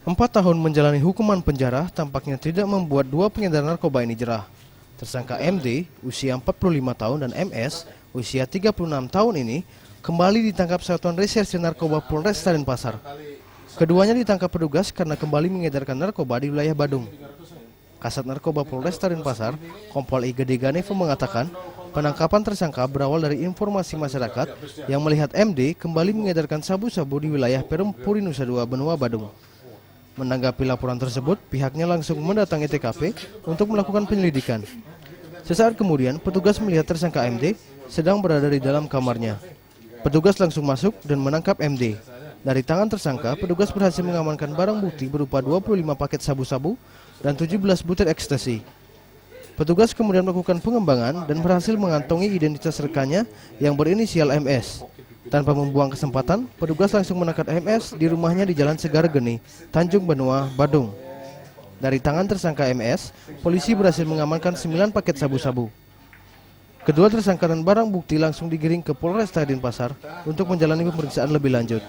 4 tahun menjalani hukuman penjara tampaknya tidak membuat dua pengedar narkoba ini jerah. Tersangka MD, usia 45 tahun, dan MS, usia 36 tahun ini kembali ditangkap Satuan Reserse Narkoba Polres Denpasar. Keduanya ditangkap petugas karena kembali mengedarkan narkoba di wilayah Badung. Kasat Narkoba Polres Denpasar, Kompol I Gede Ganevo mengatakan, penangkapan tersangka berawal dari informasi masyarakat yang melihat MD kembali mengedarkan sabu-sabu di wilayah Perum Puri Nusa Dua, Benua Badung. Menanggapi laporan tersebut, pihaknya langsung mendatangi TKP untuk melakukan penyelidikan. Sesaat kemudian, petugas melihat tersangka MD sedang berada di dalam kamarnya. Petugas langsung masuk dan menangkap MD. Dari tangan tersangka, petugas berhasil mengamankan barang bukti berupa 25 paket sabu-sabu dan 17 butir ekstasi. Petugas kemudian melakukan pengembangan dan berhasil mengantongi identitas rekannya yang berinisial MS. Tanpa membuang kesempatan, petugas langsung menangkap MS di rumahnya di Jalan Segar Geni, Tanjung Benua, Badung. Dari tangan tersangka MS, polisi berhasil mengamankan 9 paket sabu-sabu. Kedua tersangka dan barang bukti langsung digiring ke Polres Denpasar untuk menjalani pemeriksaan lebih lanjut.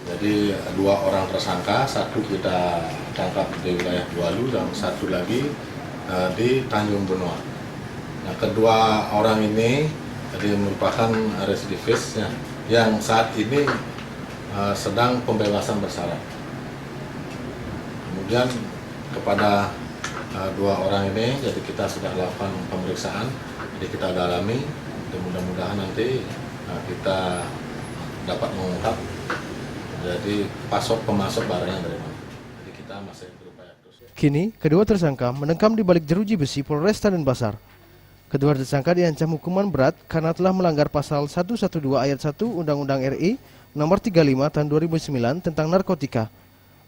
Jadi dua orang tersangka, satu kita tangkap di wilayah Dualu dan satu lagi di Tanjung Benua. Nah, kedua orang ini jadi merupakan residivis yang saat ini sedang pembebasan bersyarat. Kemudian kepada dua orang ini, jadi kita sudah lakukan pemeriksaan, jadi kita dalami, dan mudah-mudahan nanti kita dapat mengungkap jadi pemasok barangnya dari mana. Jadi kita masih berupaya terus. Kini, kedua tersangka mendekam di balik jeruji besi Polres Denpasar. Kedua tersangka diancam hukuman berat karena telah melanggar pasal 112 ayat 1 Undang-Undang RI Nomor 35 Tahun 2009 tentang narkotika.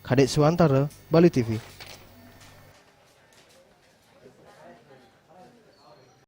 Kadek Suantara, Bali TV.